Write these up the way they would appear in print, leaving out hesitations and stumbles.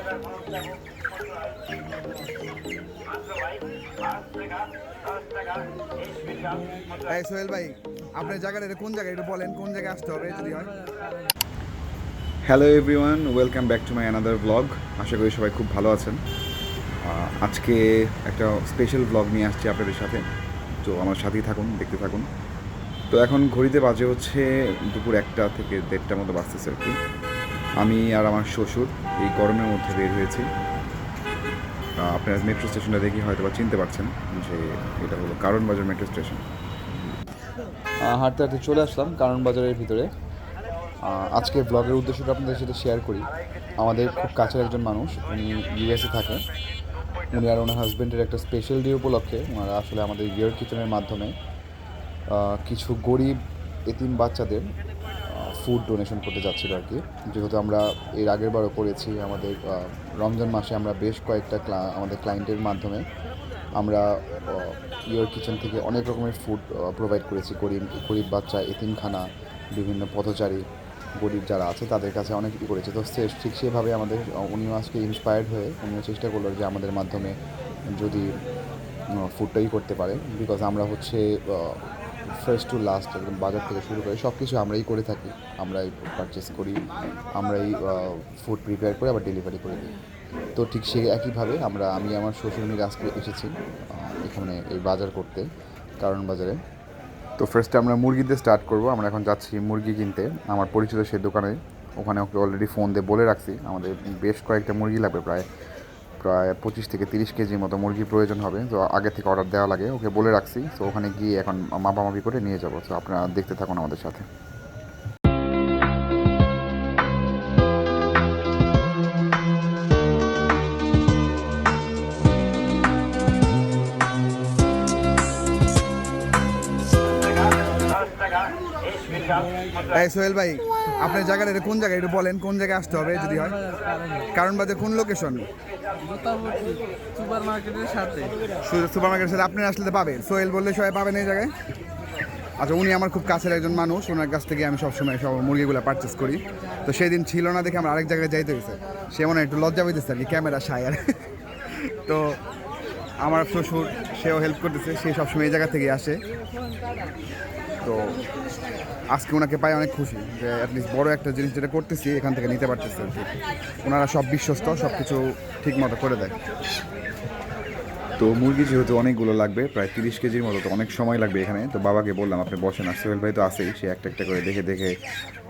এই সোহেল ভাই, আপনার জায়গাটা এটা কোন জায়গায় একটু বলেন, কোন জায়গায় আসতে হবে যদি হয়। Hello everyone, welcome back to my another blog. আশা করি সবাই খুব ভালো আছেন। আজকে একটা স্পেশাল ব্লগ নিয়ে আসছি আপনাদের সাথে, তো আমার সাথেই থাকুন, দেখতে থাকুন। তো এখন ঘড়িতে বাজে হচ্ছে দুপুর 1টা থেকে 1:30টার মতো বাজতেছে আর কি। আমি আর আমার শ্বশুর এই গরমের মধ্যে বের হয়েছি। আপনারা মেট্রো স্টেশনটা দেখি হয়তো বা চিনতে পারছেন যে এটা হলো কারণ বাজার মেট্রো স্টেশন। হাঁটতে হাঁটতে চলে আসলাম কারণ বাজারের ভিতরে। আজকে ব্লগের উদ্দেশ্যটা আপনাদের সাথে শেয়ার করি। আমাদের খুব কাছের একজন মানুষ, উনি ইউএসএ থাকে। উনি আর ওনার হাজব্যান্ডের একটা স্পেশাল ডে উপলক্ষে ওনারা আসলে আমাদের ইয়ার কিচেনের মাধ্যমে কিছু গরিব এতিম বাচ্চাদের ফুড ডোনেশন করতে যাচ্ছিল আর কি। যেহেতু আমরা এর আগের বারও করেছি, আমাদের রমজান মাসে আমরা বেশ কয়েকটা আমাদের ক্লায়েন্টের মাধ্যমে আমরা ইয়ার কিচেন থেকে অনেক রকমের ফুড প্রোভাইড করেছি গরিব গরিব বাচ্চা, এতিমখানা, বিভিন্ন পথচারী গরিব যারা আছে তাদের কাছে অনেক কিছু করেছে। তো ঠিক সেভাবে আমাদের উনিও আজকে ইন্সপায়ার্ড হয়ে উনিও চেষ্টা করলো যে আমাদের মাধ্যমে যদি ফুডটাই করতে পারে, বিকজ আমরা হচ্ছে ফার্স্ট টু লাস্ট একদম বাজার থেকে শুরু করে সব কিছু আমরাই করে থাকি। আমরাই পারচেস করি, আমরাই ফুড প্রিপেয়ার করে আবার ডেলিভারি করে দিই। তো ঠিক সে একইভাবে আমি আমার শ্বশুর মিলে আজকে এসেছি এখানে এই বাজার করতে, কারণ বাজারে। তো ফার্স্টে আমরা মুরগি দিয়ে স্টার্ট করবো। আমরা এখন যাচ্ছি মুরগি কিনতে আমার পরিচিত সেই দোকানে। ওখানে ওকে অলরেডি ফোন দিয়ে বলে রাখছি আমাদের বেশ কয়েকটা মুরগি লাগবে, প্রায় প্রায় 25 থেকে 30 কেজির মতো মুরগির প্রয়োজন হবে। তো আগে থেকে অর্ডার দেওয়া লাগে, ওকে বলে রাখছি। তো ওখানে গিয়ে এখন মাপামাপি করে নিয়ে যাবো। তো আপনারা দেখতে থাকুন আমাদের সাথে। এই সোহেল ভাই, আপনার জায়গাটা এটা কোন জায়গায় একটু বলেন, কোন জায়গায় আসতে হবে যদি হয়। কারণ বাজার কোন লোকেশন? সুপার মার্কেটের সাথে। সুপার মার্কেটের সাথে আপনি আসলে পাবেন, সোহেল বললে সবাই পাবেন এই জায়গায়। আচ্ছা, উনি আমার খুব কাছের একজন মানুষ, ওনার কাছ থেকে আমি সবসময় সব মুরগিগুলো পারচেস করি। তো সেই দিন ছিল না দেখে আমরা আরেক জায়গায় যাইতে হয়েছে। সে মনে হয় একটু লজ্জা পেতেছে আর কি, ক্যামেরা সায় আর। তো আমার শ্বশুর সেও হেল্প করতেছে, সে সবসময় এই জায়গা থেকে আসে। তো আজকে ওনাকে পাই অনেক খুশি যে অ্যাটলিস্ট বড় একটা জিনিস যেটা করতেছি এখান থেকে নিতে পারতেছে আর কি। ওনারা সব বিশ্বস্ত, সব কিছু ঠিক মতো করে দেয়। তো মুরগি যেহেতু অনেকগুলো লাগবে, প্রায় 30 কেজির মতো, তো অনেক সময় লাগবে এখানে। তো বাবাকে বললাম আপনি বসেন, আর সোহেল ভাই তো আসেই, সে একটা একটা করে দেখে দেখে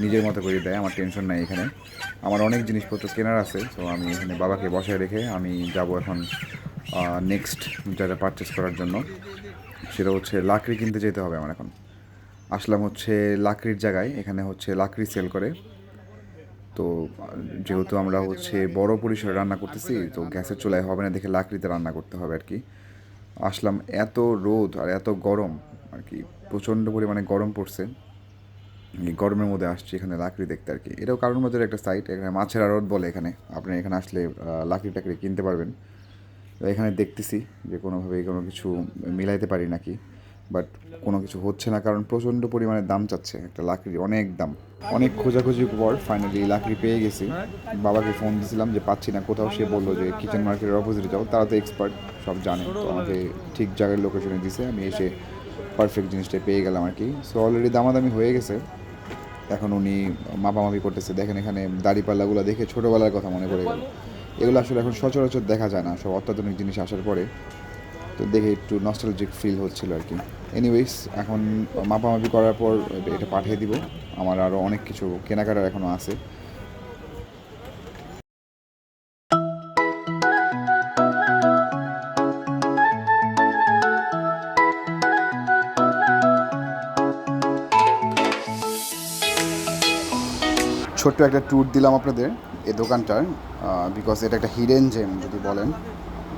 নিজের মতো করে দেয়। আমার টেনশন নাই এখানে, আমার অনেক জিনিসপত্র কেনার আছে। তো আমি এখানে বাবাকে বসায় রেখে আমি যাব এখন নেক্সট যেটা পারচেস করার জন্য, সেটা হচ্ছে লাকড়ি কিনতে যেতে হবে আমার এখন। আসলাম হচ্ছে লাকড়ির জায়গায়, এখানে হচ্ছে লাকড়ি সেল করে। তো যেহেতু আমরা হচ্ছে বড় পরিসরে রান্না করতেছি, তো গ্যাসের চুলায় হবে না দেখে লাকড়িতে রান্না করতে হবে আর কি। আসলাম, এত রোদ আর এত গরম আর কি, প্রচণ্ড পরিমাণে গরম পড়ছে। এই গরমের মধ্যে আসছি এখানে লাকড়ি দেখতে আর কি। এটাও কারণ বাজারের একটা সাইট, এখানে মাছের আড়ত বলে এখানে। আপনি এখানে আসলে লাকড়ি টাকড়ি কিনতে পারবেন। তো এখানে দেখতেছি যে কোনোভাবে কোনো কিছু মিলাইতে পারি নাকি, বাট কোনো কিছু হচ্ছে না, কারণ প্রচণ্ড পরিমাণে দাম চাচ্ছে একটা লাকড়ি, অনেক দাম। অনেক খোঁজাখুঁজির পর ফাইনালি লাকড়ি পেয়ে গেছি। বাবাকে ফোন দিয়েছিলাম যে পাচ্ছি না কোথাও, সে বললো যে কিচেন মার্কেটের অপোজিটে যাও, তারা তো এক্সপার্ট, সব জানে। তো আমাকে ঠিক জায়গার লোকেশনে দিছে, আমি এসে পারফেক্ট জিনিসটা পেয়ে গেলাম আর কি। সো অলরেডি দামাদামি হয়ে গেছে, এখন উনি মাপামাপি করতেছে। দেখেন এখানে দাড়িপাল্লাগুলো দেখে ছোটোবেলার কথা মনে পড়ে গেল। এগুলো আসলে এখন সচরাচর দেখা যায় না, সব অত্যাধুনিক জিনিস আসার পরে। তো দেখে একটু নস্টালজিক ফিল হচ্ছিল আর কি। এনিওয়েজ, এখন মাপামাপি করার পর এটা পাঠিয়ে দিব। আমার আরও অনেক কিছু কেনাকাটার এখনও আছে। ছোট্ট একটা ট্যুর দিলাম আপনাদের এই দোকানটার, বিকজ এটা একটা হিডেন জেম যদি বলেন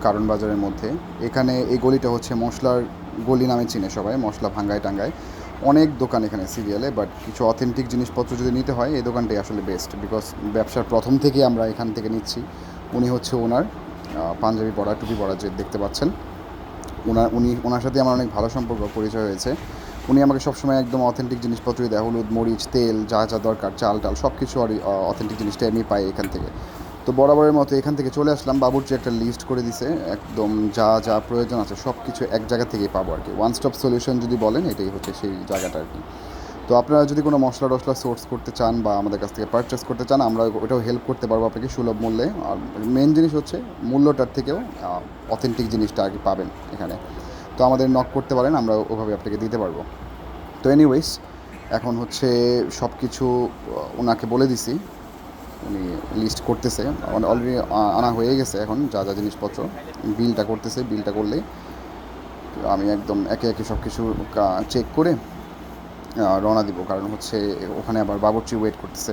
কারণ বাজারের মধ্যে। এখানে এই গলিটা হচ্ছে মশলার গলি নামে চিনে সবাই, মশলা ভাঙ্গায় টাঙ্গায়। অনেক দোকান এখানে সিরিয়ালে, বাট কিছু অথেন্টিক জিনিসপত্র যদি নিতে হয় এই দোকানটাই আসলে বেস্ট, বিকজ ব্যবসার প্রথম থেকেই আমরা এখান থেকে নিচ্ছি। উনি হচ্ছে ওনার, পাঞ্জাবি পরা, টুপি পরা যে দেখতে পাচ্ছেন, ওনার সাথে আমার অনেক ভালো সম্পর্ক, পরিচয় হয়েছে। উনি আমাকে সবসময় একদম অথেন্টিক জিনিসপত্রই দেয়, হলুদ মরিচ তেল যা যা দরকার, চাল টাল সব কিছু আর অথেন্টিক জিনিসটাই আমি পাই এখান থেকে। তো বরাবরের মতো এখান থেকে চলে আসলাম। বাবুর্চি একটা লিস্ট করে দিছে, একদম যা যা প্রয়োজন আছে সব কিছু এক জায়গা থেকেই পাবো আর কি। ওয়ান স্টপ সলিউশন যদি বলেন, এটাই হচ্ছে সেই জায়গাটা আর কি। তো আপনারা যদি কোনো মশলা টশলা সোর্স করতে চান বা আমাদের কাছ থেকে পারচেস করতে চান, আমরা ওটাও হেল্প করতে পারবো আপনাকে সুলভ মূল্যে। আর মেন জিনিস হচ্ছে মূল্যটার থেকেও অথেন্টিক জিনিসটা আর কি পাবেন এখানে। তো আমাদের নক করতে পারেন, আমরা ওভাবে আপনাকে দিতে পারবো। তো এনিওয়েজ, এখন হচ্ছে সব কিছু ওনাকে বলে দিছি, উনি লিস্ট করতেছে, অলরেডি আনা হয়ে গেছে। এখন যা যা জিনিসপত্র বিলটা করতেছে, বিলটা করলেই আমি একদম একে একে সব কিছু চেক করে রওনা দিব। কারণ হচ্ছে ওখানে আবার বাবুর্চি ওয়েট করতেছে,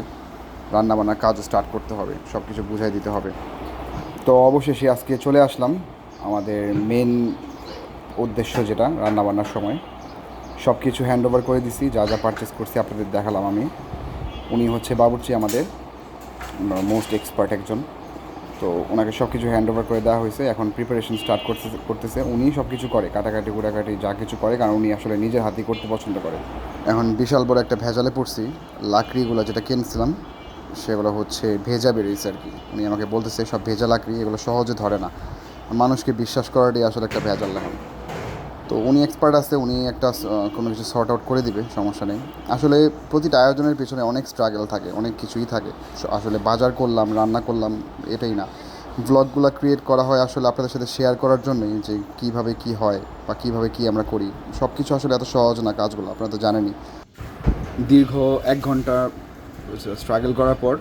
রান্নাবান্নার কাজও স্টার্ট করতে হবে, সব কিছু বুঝাই দিতে হবে। তো অবশেষে আজকে চলে আসলাম আমাদের মেন উদ্দেশ্য, যেটা রান্নাবান্নার সময় সব কিছু হ্যান্ড ওভার করে দিছি। যা যা পারচেস করছি আপনাদের দেখালাম আমি। উনি হচ্ছে বাবুর্চি আমাদের মোস্ট এক্সপার্ট একজন। তো ওনাকে সব কিছু হ্যান্ড ওভার করে দেওয়া হয়েছে। এখন প্রিপারেশন স্টার্ট করতেছে। উনি সব কিছু করে, কাটাকাটি কুটাকাটি যা কিছু করে, কারণ উনি আসলে নিজের হাতেই করতে পছন্দ করে। এখন বিশাল বড় একটা ভেজালে পড়ছি। লাকড়িগুলো যেটা কিনছিলাম সেগুলো হচ্ছে ভেজা বেরিয়েছে আর কি। উনি আমাকে বলতেছে সব ভেজা লাকড়ি, এগুলো সহজে ধরে না, মানুষকে বিশ্বাস করাটাই আসলে একটা ভেজাল এখন। তো উনি এক্সপার্ট আছে, উনি একটা কোনো কিছু সর্ট আউট করে দিবে, সমস্যা নেই। আসলে প্রতিটা আয়োজনের পিছনে অনেক স্ট্রাগল থাকে, অনেক কিছুই থাকে। আসলে বাজার করলাম, রান্না করলাম, এটাই না। ব্লগগুলো ক্রিয়েট করা হয় আসলে আপনাদের সাথে শেয়ার করার জন্যই, যে কীভাবে কী হয় বা কীভাবে কী আমরা করি। সব কিছু আসলে এত সহজ না কাজগুলো, আপনারা তো জানেনই। দীর্ঘ 1 ঘন্টা স্ট্রাগল করার পর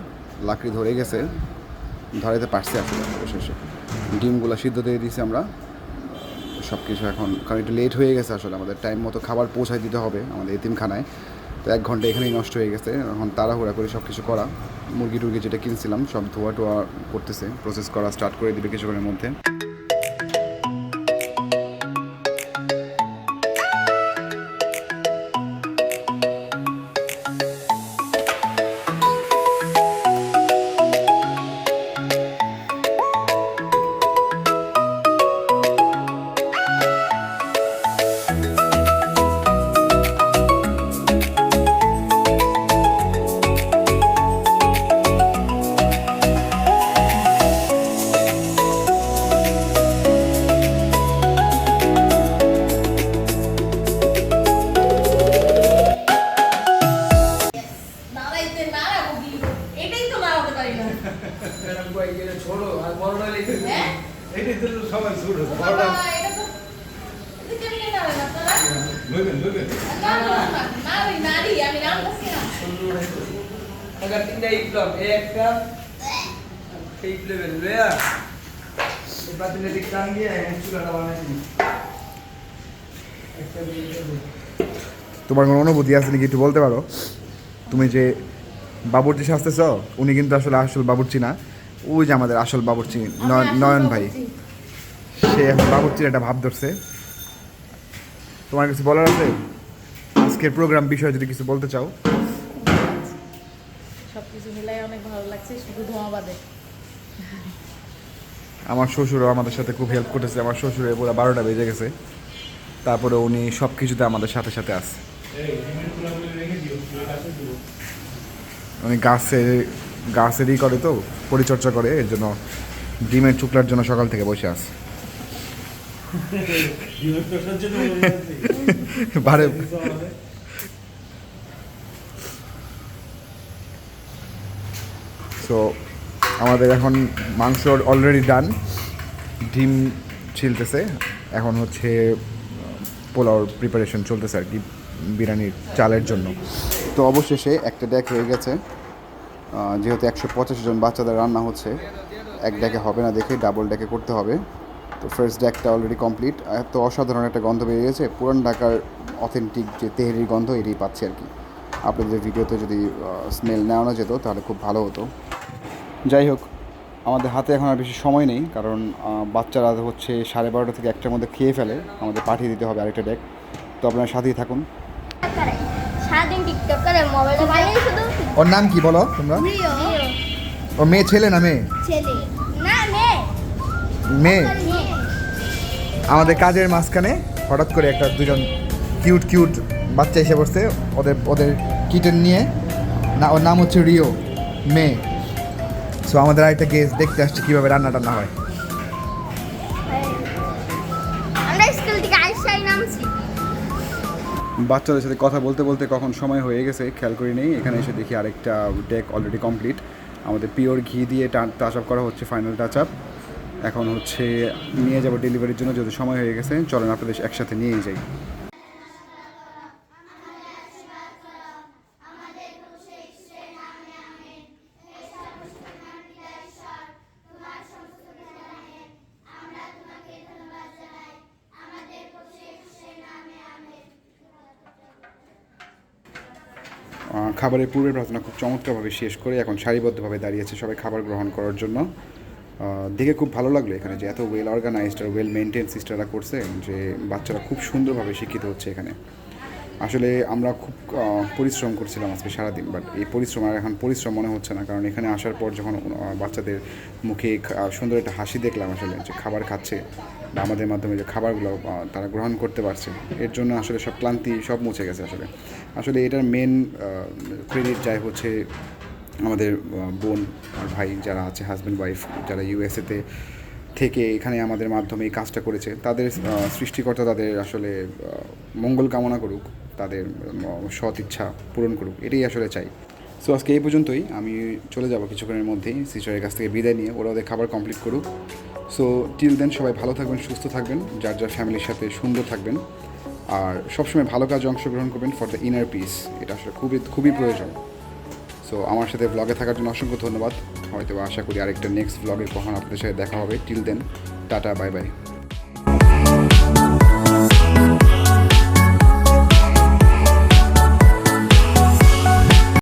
লাকড়ি ধরে গেছে, ধরাইতে পারছি আসলে অবশেষে। ডিমগুলো সিদ্ধ দিয়ে দিয়েছি আমরা সব কিছু। এখন কারণ একটু লেট হয়ে গেছে, আসলে আমাদের টাইম মতো খাবার পৌঁছায় দিতে হবে আমাদের এতিমখানায়। তো 1 ঘন্টা এখানেই নষ্ট হয়ে গেছে। এখন তাড়াহুড়া করে সব কিছু করা, মুরগি টুরগি যেটা কিনছিলাম সব ধোয়া টোয়া করতেছে, প্রসেস করা স্টার্ট করে দিবে কিছুক্ষণের মধ্যে। তোমার কোনো অনুভূতি আছে নাকি, একটু বলতে পারো? তুমি যে বাবুর্চি সাজতেছ, উনি কিন্তু আসলে আসল বাবুর্চি না, ওই যে আমাদের আসল বাবুর্চি নয়ন ভাই, সে এখন বাবুর্চির একটা ভাব ধরছে। তোমার কিছু বলার আছে আজকের প্রোগ্রাম বিষয়ে, যদি কিছু বলতে চাও? সবকিছু মিলাই অনেক ভালো লাগছে, শুধু ধোঁয়া বাদে। আমার শ্বশুরও আমাদের সাথে খুব হেল্প করতেছে। আমার শ্বশুরের পুরো 12টা বেজে গেছে, তারপরে উনি সব কিছুতে আমাদের সাথে সাথে আছে। উনি গাছেরই করে, তো পরিচর্যা করে, এর জন্য ডিমের চুকলার জন্য সকাল থেকে বসে আছে। বারে সো আমাদের এখন মাংস অলরেডি ডান, ডিম ছিলতেছে, এখন হচ্ছে পোলাওর প্রিপারেশন চলতেছে আর কি, বিরিয়ানির চালের জন্য। তো অবশেষে একটা ডেক হয়ে গেছে। যেহেতু 185 জন বাচ্চাদের রান্না হচ্ছে, এক ডেকে হবে না দেখে ডাবল ডেকে করতে হবে। তো ফার্স্ট ডেকটা অলরেডি কমপ্লিট। এত অসাধারণ একটা গন্ধ বেরিয়ে গেছে, পুরান ঢাকার অথেন্টিক যে তেহেরির গন্ধ, এটাই পাচ্ছি আর কি। আপনাদের ভিডিওতে যদি স্মেল নেওয়া যেত তাহলে খুব ভালো হতো। যাই হোক, আমাদের হাতে এখন আর বেশি সময় নেই, কারণ বাচ্চারা হচ্ছে 12:30 থেকে 1টার মধ্যে খেয়ে ফেলে, আমাদের পাঠিয়ে দিতে হবে আরেকটা ডেক। তো আপনারা সাথেই থাকুন। সারাদিন টিকটক করে, মোবাইলে বানিয়ে শুধু। ওর নাম কি বলো তোমরা? ও মেয়ে, ছেলে না মেয়ে? ছেলে না মেয়ে। মেয়ে। মেয়ে। আমাদের কাজের মাঝখানে হঠাৎ করে দুজন কিউট বাচ্চা এসে পড়ছে, ওদের কিটেন নিয়ে। না, ওর নাম হচ্ছে রিও, মেয়ে। সো আমাদের আরেকটা গেস্ট দেখতে আসছে কীভাবে রান্না টান্না হয়। আমরা স্কুল থেকে আইসাই নামছি। বাচ্চাদের সাথে কথা বলতে বলতে কখন সময় হয়ে গেছে খেয়াল করি নেই। এখানে এসে দেখি আরেকটা ডেক অলরেডি কমপ্লিট। আমাদের পিওর ঘি দিয়ে টাচ আপ করা হচ্ছে, ফাইনাল টাচ আপ। এখন হচ্ছে নিয়ে যাব ডেলিভারির জন্য, যদি সময় হয়ে গেছে চলেন আপনাদের একসাথে নিয়েই যাই। খাবারের পূর্বের প্রার্থনা খুব চমৎকারভাবে শেষ করে এখন সারিবদ্ধভাবে দাঁড়িয়েছে সবাই খাবার গ্রহণ করার জন্য। দেখে খুব ভালো লাগলো এখানে যে এত well organised are well maintain সিস্টেমরা করছে, যে বাচ্চারা খুব সুন্দরভাবে শিক্ষিত হচ্ছে এখানে। আসলে আমরা খুব পরিশ্রম করছিলাম আজকে সারাদিন, বাট এই পরিশ্রম আর এখন পরিশ্রম মনে হচ্ছে না, কারণ এখানে আসার পর যখন বাচ্চাদের মুখে সুন্দর একটা হাসি দেখলাম আসলে, যে খাবার খাচ্ছে বা আমাদের মাধ্যমে যে খাবারগুলো তারা গ্রহণ করতে পারছে, এর জন্য আসলে সব ক্লান্তি সব মুছে গেছে। আসলে এটার মেন ক্রেডিট যায় হচ্ছে আমাদের বোন আর ভাই যারা আছে, হাজব্যান্ড ওয়াইফ, যারা ইউএসএতে থেকে এখানে আমাদের মাধ্যমে এই কাজটা করেছে। তাদের সৃষ্টিকর্তা তাদের আসলে মঙ্গল কামনা করুক, তাদের সৎ ইচ্ছা পূরণ করুক, এটাই আসলে চাই। সো আজকে এই পর্যন্তই। আমি চলে যাব কিছুক্ষণের মধ্যেই সিস্টারের কাছ থেকে বিদায় নিয়ে, ওরা ওদের খাবার কমপ্লিট করুক। সো টিল দেন সবাই ভালো থাকবেন, সুস্থ থাকবেন, যার যার ফ্যামিলির সাথে সুন্দর থাকবেন, আর সবসময় ভালো কাজে অংশগ্রহণ করবেন ফর দ্য ইনার পিস। এটা আসলে খুবই খুবই প্রয়োজন। সো আমার সাথে ব্লগে থাকার জন্য অসংখ্য ধন্যবাদ। হয়তো আশা করি আরেকটা নেক্সট ব্লগের কখন আপনাদের সাথে দেখা হবে। Till then tata, bye by.